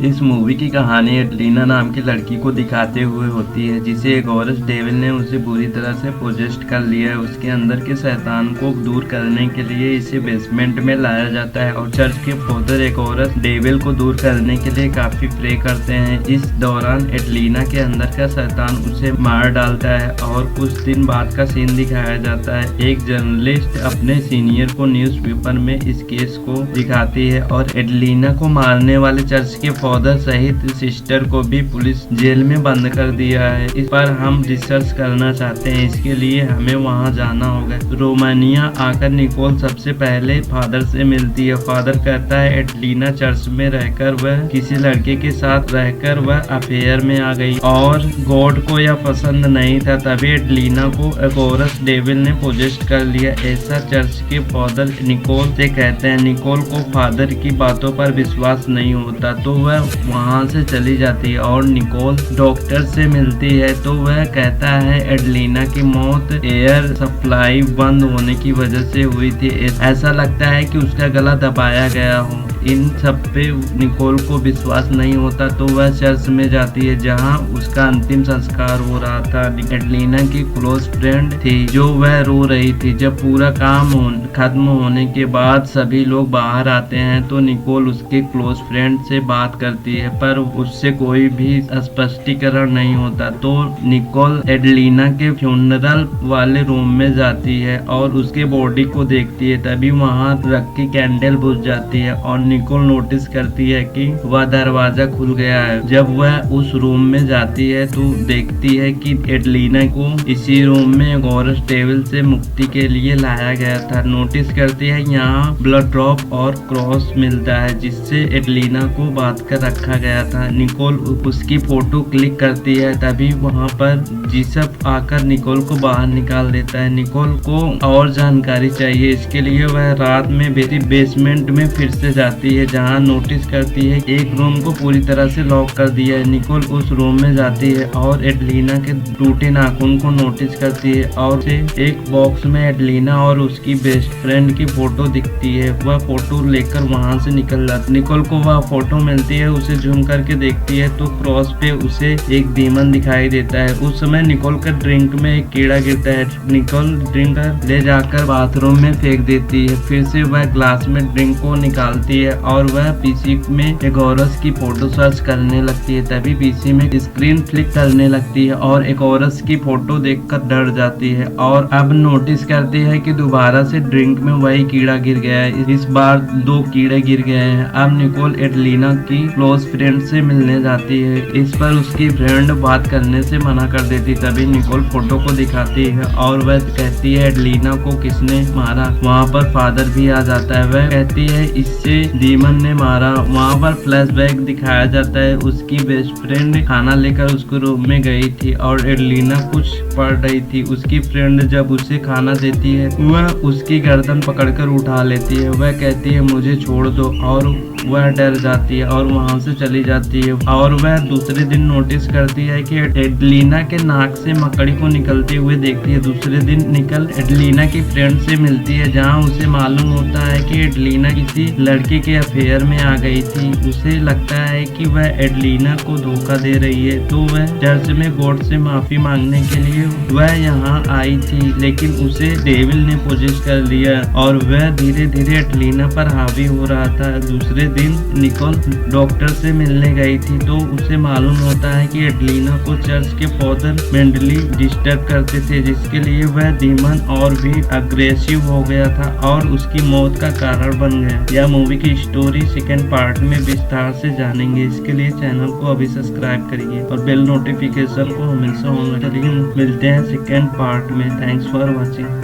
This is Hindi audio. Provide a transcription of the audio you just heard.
इस मूवी की कहानी एडलिना नाम की लड़की को दिखाते हुए होती है, जिसे एक औरत डेविल ने उसे बुरी तरह से पोजेस्ट कर लिया है। उसके अंदर के शैतान को दूर करने के लिए इसे बेसमेंट में लाया जाता है और चर्च के फादर एक औरत डेविल को दूर करने के लिए काफी प्रे करते हैं। इस दौरान एडलिना के अंदर का शैतान उसे मार डालता है और कुछ दिन बाद का सीन दिखाया जाता है। एक जर्नलिस्ट अपने सीनियर को न्यूज़पेपर में इस केस को दिखाती है और एडलिना को मारने वाले चर्च के फादर सहित सिस्टर को भी पुलिस जेल में बंद कर दिया है। इस पर हम रिसर्च करना चाहते हैं, इसके लिए हमें वहां जाना होगा। रोमानिया आकर निकोल सबसे पहले फादर से मिलती है। फादर कहता है एडलिना चर्च में रहकर वह किसी लड़के के साथ रहकर वह अफेयर में आ गई और गॉड को यह पसंद नहीं था, तभी एडलिना को एक औरत डेविल ने पोजेस्ट कर लिया। ऐसा चर्च के फादर निकोल से कहते हैं। निकोल को फादर की बातों पर विश्वास नहीं होता तो वह वहां से चली जाती है और निकोल डॉक्टर से मिलती है तो वह कहता है एडलिना की मौत एयर सप्लाई बंद होने की वजह से हुई थी। ऐसा लगता है कि उसका गला दबाया गया हो। इन सब पे निकोल को विश्वास नहीं होता तो वह चर्च में जाती है जहां उसका अंतिम संस्कार हो रहा था। एडलिना की क्लोज फ्रेंड थी जो वह रो रही थी। जब पूरा काम खत्म होने के बाद सभी लोग बाहर आते हैं तो निकोल उसके क्लोज फ्रेंड से बात करती है पर उससे कोई भी स्पष्टीकरण नहीं होता। तो निकोल एडलिना के फ्यूनरल वाले रूम में जाती है और उसके बॉडी को देखती है। तभी वहां रखी कैंडल बुझ जाती है और निकोल नोटिस करती है कि वह दरवाजा खुल गया है। जब वह उस रूम में जाती है तो देखती है कि एडलिना को इसी रूम में एक औरत डेविल से मुक्ति के लिए लाया गया था। नोटिस करती है यहाँ ब्लड ड्रॉप और क्रॉस मिलता है जिससे एडलिना को बांध कर रखा गया था। निकोल उसकी फोटो क्लिक करती है, तभी वहाँ पर जीसस आकर निकोल को बाहर निकाल देता है। निकोल को और जानकारी चाहिए, इसके लिए वह रात में बेसमेंट में फिर से जाती है जहाँ नोटिस करती है एक रूम को पूरी तरह से लॉक कर दिया है। निकोल उस रूम में जाती है और एडलिना के टूटे नाखून को नोटिस करती है और एक बॉक्स में एडलिना और उसकी बेस्ट फ्रेंड की फोटो दिखती है। वह फोटो लेकर वहाँ से निकल जाती। निकोल को वह फोटो मिलती है, उसे जूम करके देखती है तो क्रॉस पे उसे एक डीमन दिखाई देता है। उस समय निकोल का ड्रिंक में एक कीड़ा गिरता है। निकोल ड्रिंक ले जाकर बाथरूम में फेंक देती है। फिर से वह ग्लास में ड्रिंक को निकालती है और वह पीसी में एक औरत की फोटो सर्च करने लगती है। तभी पीसी में स्क्रीन फ्लिक करने लगती है और एक औरत की फोटो देखकर डर जाती है और अब नोटिस करती है कि दोबारा से ड्रिंक में वही कीड़ा गिर गया है। इस बार 2 कीड़े गिर गए हैं। अब निकोल एडलिना की क्लोज फ्रेंड से मिलने जाती है। इस पर उसकी फ्रेंड बात करने से मना कर देती। तभी निकोल फोटो को दिखाती है और वह कहती है एडलिना को किसने मारा। वहाँ पर फादर भी आ जाता है। वह कहती है इससे डीमन ने मारा। वहाँ पर फ्लैशबैक दिखाया जाता है। उसकी बेस्ट फ्रेंड खाना लेकर उसके रूम में गई थी और एडलिना कुछ पढ़ रही थी। उसकी फ्रेंड जब उसे खाना देती है वह उसकी गर्दन पकड़कर उठा लेती है। वह कहती है मुझे छोड़ दो और वह डर जाती है और वहां से चली जाती है। और वह दूसरे दिन नोटिस करती है कि एडलिना के नाक से मकड़ी को निकलते हुए देखती है। दूसरे दिन निकल एडलिना की फ्रेंड से मिलती है जहां उसे मालूम होता है कि एडलिना किसी लड़के के अफेयर में आ गई थी। उसे लगता है कि वह एडलिना को धोखा दे रही है तो वह चर्च में गॉड से माफी मांगने के लिए वह यहाँ आई थी, लेकिन उसे डेविल ने पोजेस कर लिया और वह धीरे धीरे एडलिना पर हावी हो रहा था। दूसरे दिन निकोल डॉक्टर से मिलने गई थी तो उसे मालूम होता है कि एडलिना को चर्च के फादर मेंटली डिस्टर्ब करते थे, जिसके लिए वह डीमन और भी अग्रेसिव हो गया था और उसकी मौत का कारण बन गया। यह मूवी की स्टोरी सेकेंड पार्ट में विस्तार से जानेंगे। इसके लिए चैनल को अभी सब्सक्राइब करिए और बेल नोटिफिकेशन को हमेशा ऑन रखिए। मिलते हैं सेकेंड पार्ट में। Thanks for watching.